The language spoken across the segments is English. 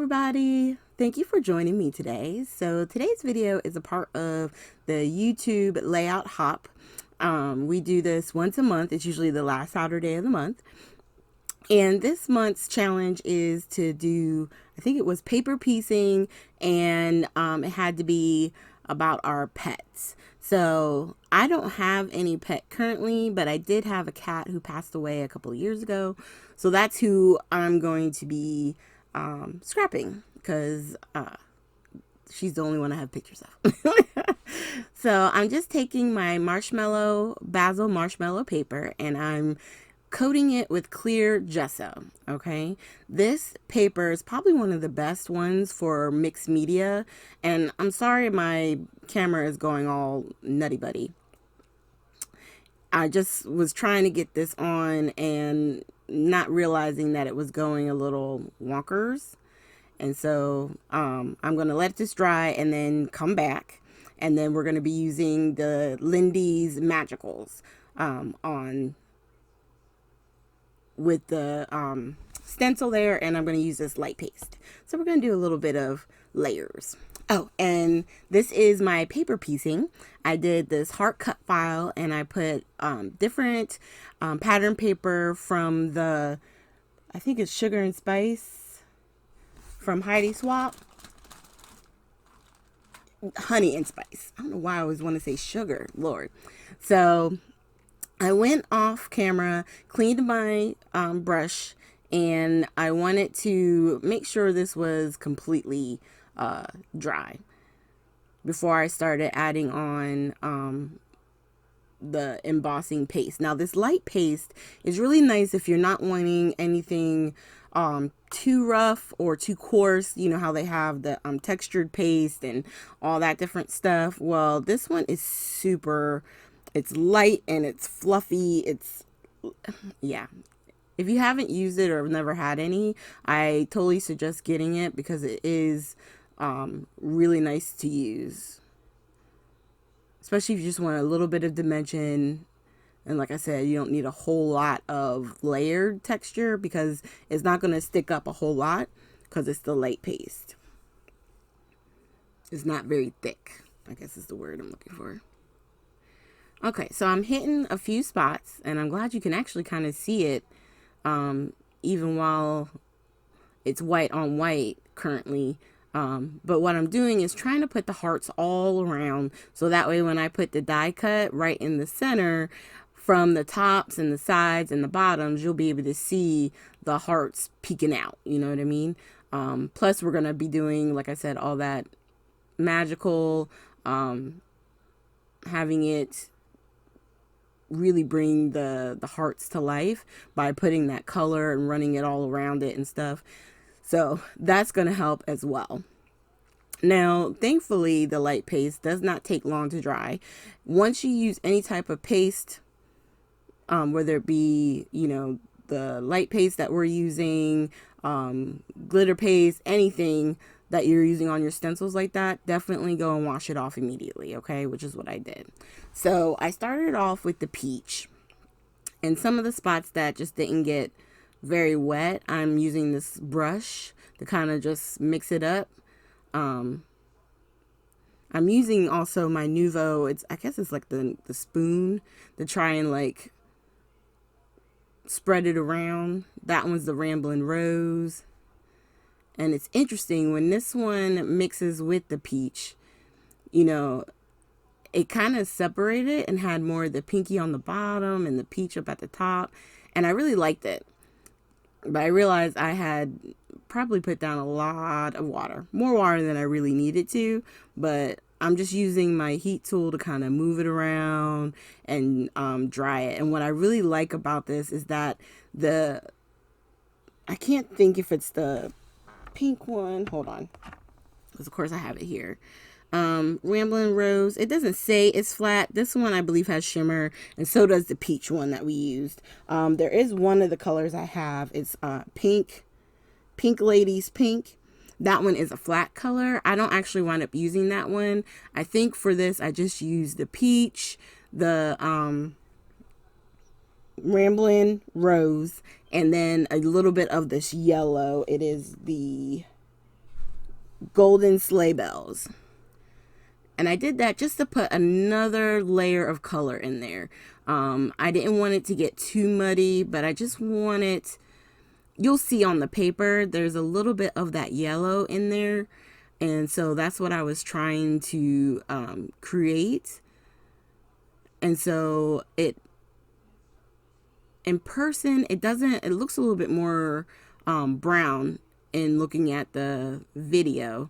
everybody. Thank you for joining me today. So today's video is a part of the YouTube layout hop. We do this once a month. It's usually the last Saturday of the month. And this month's challenge is to do, I think it was paper piecing, and it had to be about our pets. So I don't have any pet currently, but I did have a cat who passed away a couple of years ago. So that's who I'm going to be scrapping, because she's the only one I have pictures of. So I'm just taking my basil marshmallow paper, and I'm coating it with clear gesso. Okay, this paper is probably one of the best ones for mixed media, and I'm sorry my camera is going all nutty buddy. I just was trying to get this on and not realizing that it was going a little wonkers. And so I'm going to let this dry and then come back. And then we're going to be using the Lindy's Magicals on with the stencil there. And I'm going to use this light paste. So we're going to do a little bit of layers. Oh, and this is my paper piecing. I did this heart cut file, and I put different pattern paper from the, I think it's Sugar and Spice from Heidi Swap. Honey and Spice. I don't know why I always want to say sugar, Lord. So I went off camera, cleaned my brush, and I wanted to make sure this was completely dry before I started adding on the embossing paste. Now this light paste is really nice if you're not wanting anything too rough or too coarse. You know how they have the textured paste and all that different stuff. Well, this one is super, it's light and it's fluffy. It's, yeah. If you haven't used it or have never had any, I totally suggest getting it because it is really nice to use, especially if you just want a little bit of dimension. And like I said, you don't need a whole lot of layered texture because it's not going to stick up a whole lot because it's the light paste. It's not very thick, I guess is the word I'm looking for. Okay, so I'm hitting a few spots, and I'm glad you can actually kind of see it even while it's white on white currently. But what I'm doing is trying to put the hearts all around, so that way when I put the die cut right in the center, from the tops and the sides and the bottoms, you'll be able to see the hearts peeking out. You know what I mean? Plus we're going to be doing, like I said, all that magical, having it really bring the hearts to life by putting that color and running it all around it and stuff. So that's going to help as well. Now, thankfully, the light paste does not take long to dry. Once you use any type of paste, whether it be, you know, the light paste that we're using, glitter paste, anything that you're using on your stencils like that, definitely go and wash it off immediately, okay? Which is what I did. So I started off with the peach, and some of the spots that just didn't get very wet, I'm using this brush to kind of just mix it up. I'm using also my Nuvo, I guess it's like the spoon to try and like spread it around. That one's the Ramblin' Rose. And it's interesting when this one mixes with the peach, you know, it kind of separated and had more of the pinky on the bottom and the peach up at the top. And I really liked it. But I realized I had probably put down a lot of water, more water than I really needed to. But I'm just using my heat tool to kind of move it around and dry it. And what I really like about this is that I can't think if it's the pink one. Hold on. Because of course I have it here. Ramblin' Rose. It doesn't say it's flat. This one I believe has shimmer, and so does the peach one that we used. There is one of the colors I have. It's pink Ladies Pink. That one is a flat color. I don't actually wind up using that one. I think for this I just used the peach, the Ramblin' Rose, and then a little bit of this yellow. It is the golden sleigh bells. And I did that just to put another layer of color in there. I didn't want it to get too muddy, but I just wanted, you'll see on the paper, there's a little bit of that yellow in there. And so that's what I was trying to create. And so in person, it looks a little bit more brown in looking at the video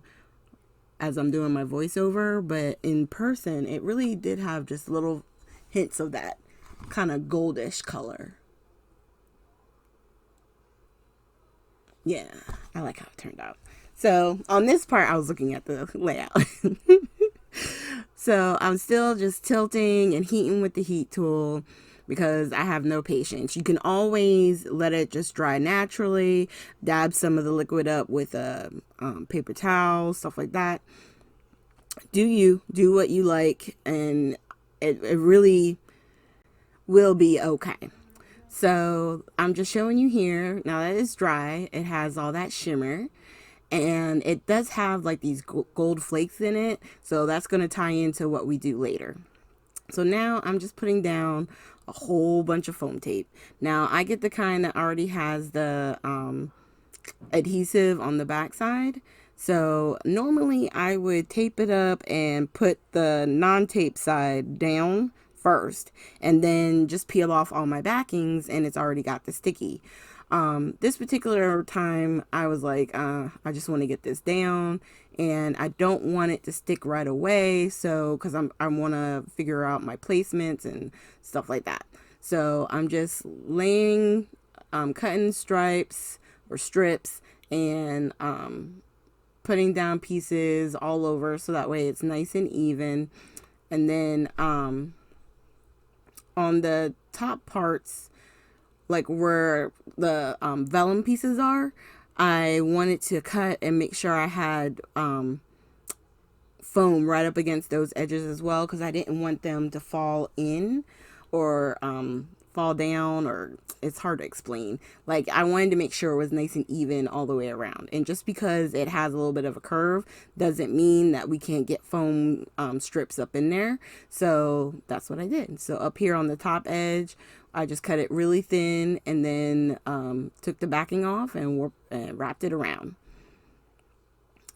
as I'm doing my voiceover, but in person, it really did have just little hints of that kind of goldish color. Yeah, I like how it turned out. So on this part, I was looking at the layout. So I'm still just tilting and heating with the heat tool because I have no patience. You can always let it just dry naturally, dab some of the liquid up with a paper towel, stuff like that. Do what you like, and it really will be okay. So I'm just showing you here, now that it's dry, it has all that shimmer. And it does have like these gold flakes in it. So that's going to tie into what we do later. So now I'm just putting down a whole bunch of foam tape. Now I get the kind that already has the adhesive on the back side. So normally I would tape it up and put the non-tape side down first and then just peel off all my backings, and it's already got the sticky. This particular time I was like, I just want to get this down and I don't want it to stick right away. So, cause I want to figure out my placements and stuff like that. So I'm just laying, cutting stripes or strips and, putting down pieces all over. So that way it's nice and even. And then, on the top parts, like where the vellum pieces are, I wanted to cut and make sure I had foam right up against those edges as well, because I didn't want them to fall in or fall down, or it's hard to explain. Like I wanted to make sure it was nice and even all the way around. And just because it has a little bit of a curve doesn't mean that we can't get foam strips up in there. So that's what I did. So up here on the top edge, I just cut it really thin and then took the backing off and wrapped it around.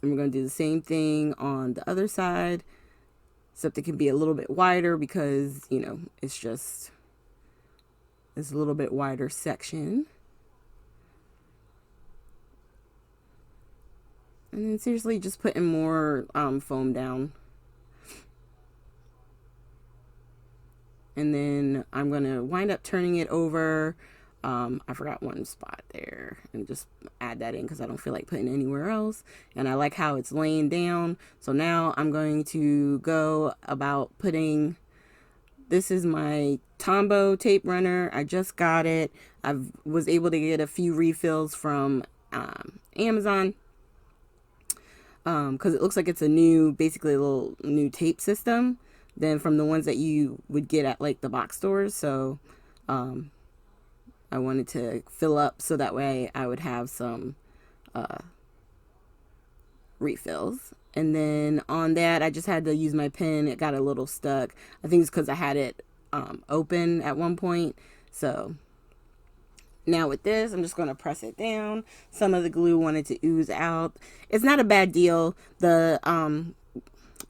And we're going to do the same thing on the other side, except it can be a little bit wider because, you know, it's a little bit wider section. And then seriously just putting more foam down. And then I'm going to wind up turning it over. I forgot one spot there, and just add that in because I don't feel like putting it anywhere else. And I like how it's laying down. So now I'm going to go about putting, this is my Tombow tape runner. I just got it. I was able to get a few refills from Amazon. Because it looks like it's basically a little new tape system than from the ones that you would get at like the box stores. So I wanted to fill up so that way I would have some refills. And then on that, I just had to use my pen. It got a little stuck. I think it's because I had it open at one point. So now with this, I'm just going to press it down. Some of the glue wanted to ooze out. It's not a bad deal. The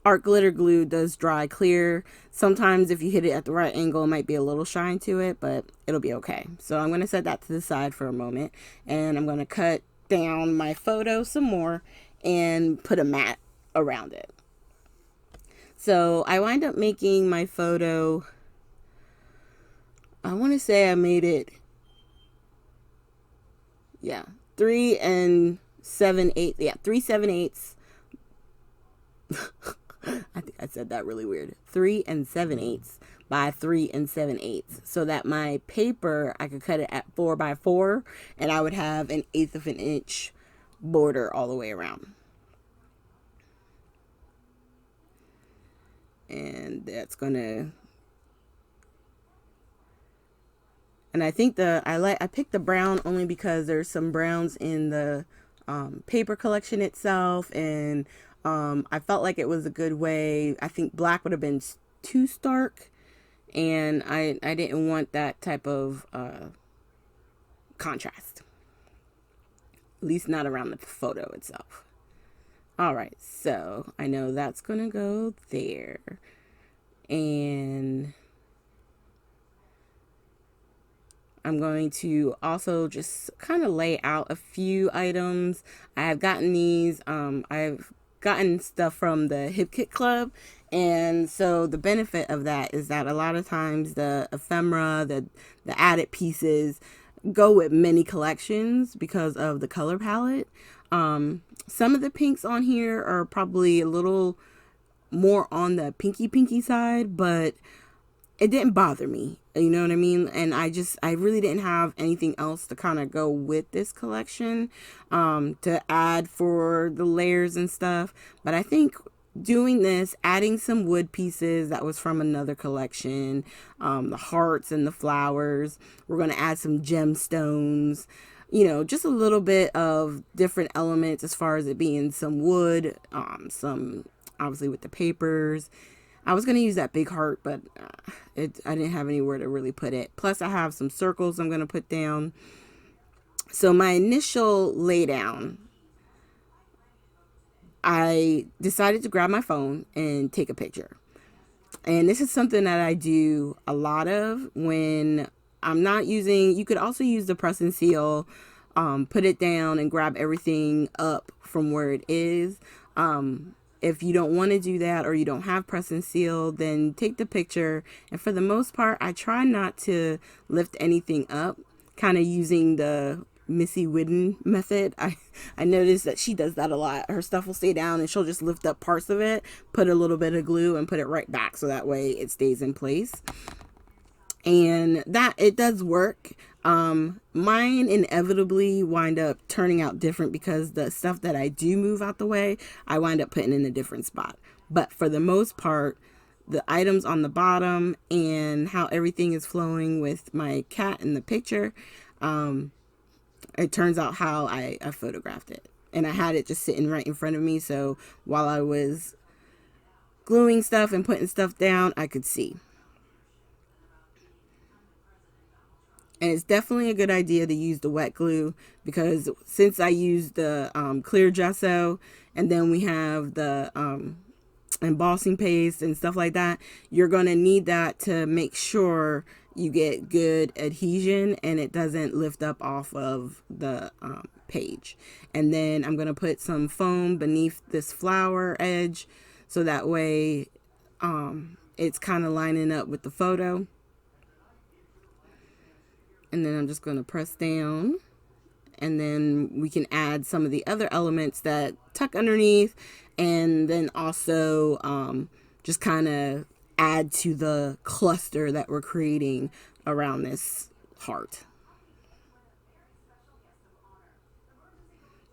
art glitter glue does dry clear. Sometimes if you hit it at the right angle, it might be a little shine to it, but it'll be okay. So I'm going to set that to the side for a moment, and I'm going to cut down my photo some more and put a mat around it. So I wind up making my photo, I want to say I made it, 3 7/8. Yeah, 3 7/8. I think I said that really weird. 3 7/8 by 3 7/8, so that my paper, I could cut it at 4 by 4, and I would have an 1/8 of an inch border all the way around. And that's gonna, and I think I picked the brown only because there's some browns in the paper collection itself, and I felt like it was a good way. I think black would have been too stark, and I didn't want that type of contrast, at least not around the photo itself. All right, so I know that's gonna go there, and I'm going to also just kind of lay out a few items. I have gotten these, I've gotten stuff from the Hip Kit Club, and so the benefit of that is that a lot of times the ephemera, the added pieces go with many collections because of the color palette. Some of the pinks on here are probably a little more on the pinky side, but it didn't bother me. You know what I mean? And I really didn't have anything else to kind of go with this collection, to add for the layers and stuff. But I think doing this, adding some wood pieces that was from another collection, the hearts and the flowers, we're going to add some gemstones, you know, just a little bit of different elements as far as it being some wood, some obviously with the papers. I was going to use that big heart, but I didn't have anywhere to really put it. Plus, I have some circles I'm going to put down. So my initial laydown, I decided to grab my phone and take a picture. And this is something that I do a lot of when I'm not using, you could also use the press and seal, put it down and grab everything up from where it is. If you don't want to do that, or you don't have press and seal, then take the picture. And for the most part, I try not to lift anything up, kind of using the Missy Whidden method. I noticed that she does that a lot. Her stuff will stay down and she'll just lift up parts of it, put a little bit of glue and put it right back, so that way it stays in place. And that it does work. Mine inevitably wind up turning out different because the stuff that I do move out the way, I wind up putting in a different spot. But for the most part, the items on the bottom and how everything is flowing with my cat in the picture, it turns out how I photographed it. And I had it just sitting right in front of me, so while I was gluing stuff and putting stuff down, I could see. And it's definitely a good idea to use the wet glue, because since I used the clear gesso, and then we have the embossing paste and stuff like that, you're going to need that to make sure you get good adhesion and it doesn't lift up off of the page. And then I'm going to put some foam beneath this flower edge, so that way it's kind of lining up with the photo. And then I'm just going to press down, and then we can add some of the other elements that tuck underneath, and then also just kind of add to the cluster that we're creating around this heart.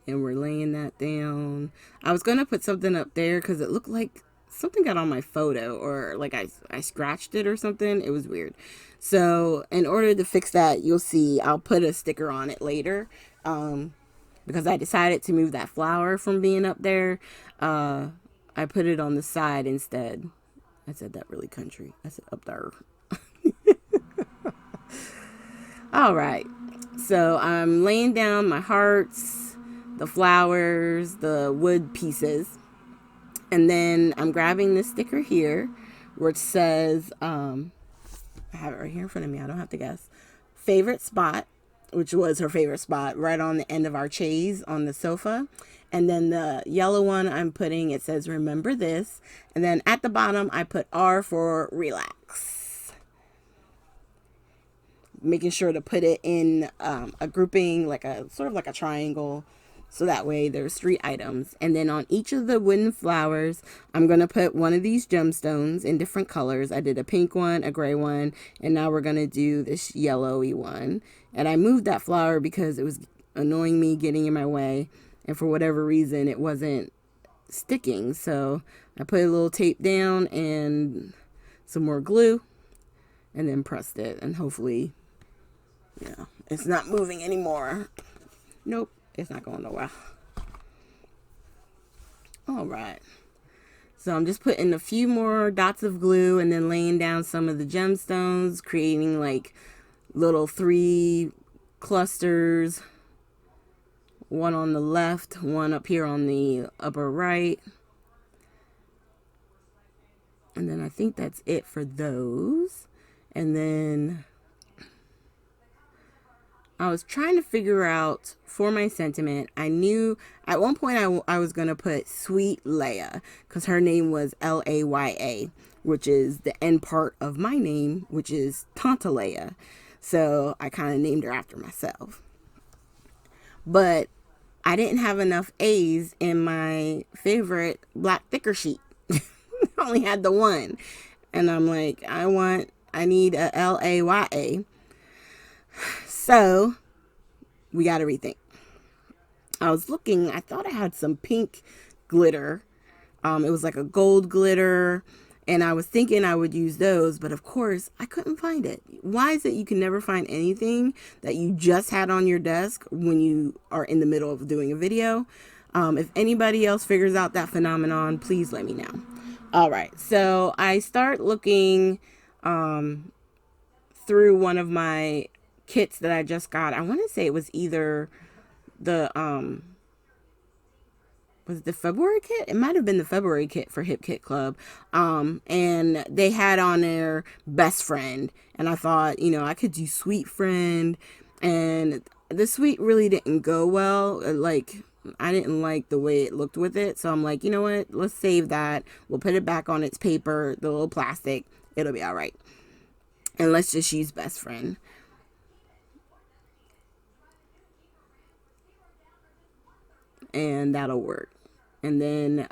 And we're laying that down. I was going to put something up there because it looked like something got on my photo, or like I scratched it or something. It was weird. So in order to fix that, you'll see I'll put a sticker on it later, because I decided to move that flower from being up there. I put it on the side instead. I said that really country. I said up there. All right, so I'm laying down my hearts, the flowers, the wood pieces. And then I'm grabbing this sticker here, which says, I have it right here in front of me, I don't have to guess, favorite spot, which was her favorite spot, right on the end of our chaise on the sofa. And then the yellow one I'm putting, it says, remember this. And then at the bottom, I put R for relax. Making sure to put it in a grouping, like a sort of like a triangle. So that way there's 3 items. And then on each of the wooden flowers, I'm going to put one of these gemstones in different colors. I did a pink one, a gray one, and now we're going to do this yellowy one. And I moved that flower because it was annoying me, getting in my way. And for whatever reason, it wasn't sticking. So I put a little tape down and some more glue, and then pressed it. And hopefully, it's not moving anymore. Nope. It's not going nowhere. All right. So I'm just putting a few more dots of glue and then laying down some of the gemstones, creating like little 3 clusters. One on the left, one up here on the upper right. And then I think that's it for those. And then I was trying to figure out for my sentiment. I knew at one point I was going to put Sweet Leia because her name was Laya, which is the end part of my name, which is Tanta Leia. So I kind of named her after myself. But I didn't have enough A's in my favorite black thicker sheet. I only had the one. And I'm like, I need a Laya. So we got to rethink. I was looking, I thought I had some pink glitter. It was like a gold glitter. And I was thinking I would use those, but of course I couldn't find it. Why is it you can never find anything that you just had on your desk when you are in the middle of doing a video? If anybody else figures out that phenomenon, please let me know. All right, so I start looking through one of my kits that I just got. I want to say it was either the was it the February kit? It might have been the February kit for Hip Kit Club. And they had on their best friend. And I thought, you know, I could do sweet friend. And the sweet really didn't go well. Like, I didn't like the way it looked with it. So I'm like, you know what? Let's save that. We'll put it back on its paper, the little plastic. It'll be all right. And let's just use best friend. And that'll work. And then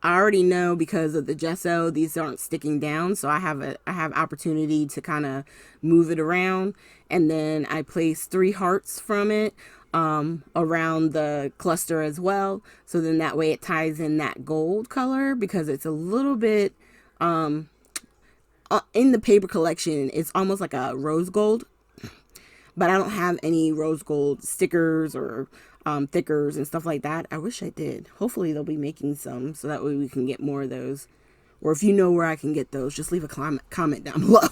I already know because of the gesso, these aren't sticking down. So I have opportunity to kind of move it around. And then I place 3 hearts from it around the cluster as well. So then that way it ties in that gold color because it's a little bit, in the paper collection, it's almost like a rose gold. But I don't have any rose gold stickers or thickers and stuff like that. I wish I did. Hopefully they'll be making some so that way we can get more of those. Or if you know where I can get those, just leave a comment down below.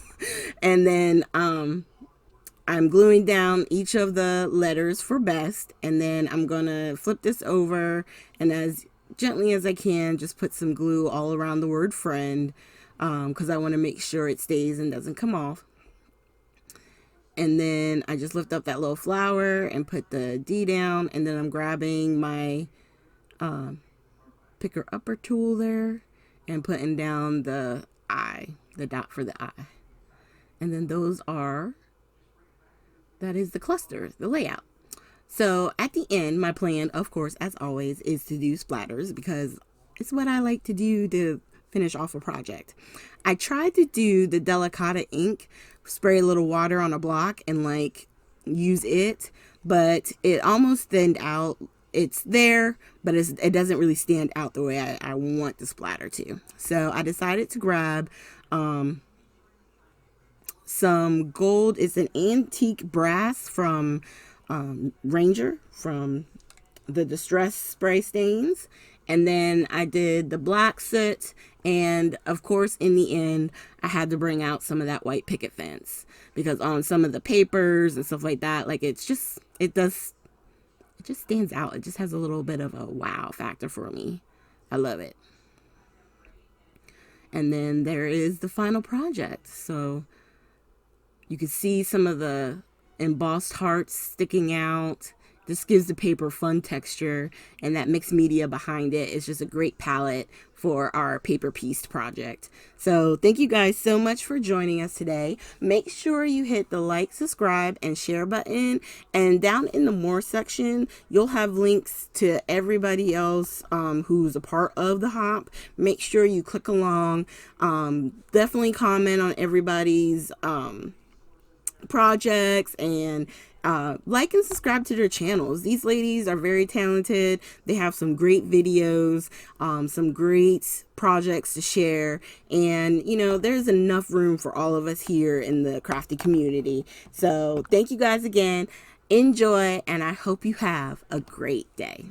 And then I'm gluing down each of the letters for best. And then I'm going to flip this over and as gently as I can, just put some glue all around the word friend because I want to make sure it stays and doesn't come off. And then I just lift up that little flower and put the D down. And then I'm grabbing my picker upper tool there and putting down the I, the dot for the I. And then that is the cluster, the layout. So at the end, my plan, of course, as always, is to do splatters because it's what I like to do to finish off a project. I tried to do the Delicata ink, spray a little water on a block and like use it, but it almost thinned out. It's there, but it doesn't really stand out the way I want the splatter to. So I decided to grab some gold. It's an antique brass from Ranger from the Distress Spray Stains. And then I did the black soot. And of course, in the end, I had to bring out some of that white picket fence because on some of the papers and stuff like that, like it just stands out. It just has a little bit of a wow factor for me. I love it. And then there is the final project. So you can see some of the embossed hearts sticking out. This gives the paper fun texture, and that mixed media behind it is just a great palette for our paper piece project. So thank you guys so much for joining us today. Make sure you hit the like, subscribe, and share button. And down in the more section, you'll have links to everybody else who's a part of the hop. Make sure you click along. Definitely comment on everybody's projects and like and subscribe to their channels. These ladies are very talented. They have some great videos, some great projects to share, and you know, there's enough room for all of us here in the crafty community. So thank you guys again. Enjoy, and I hope you have a great day.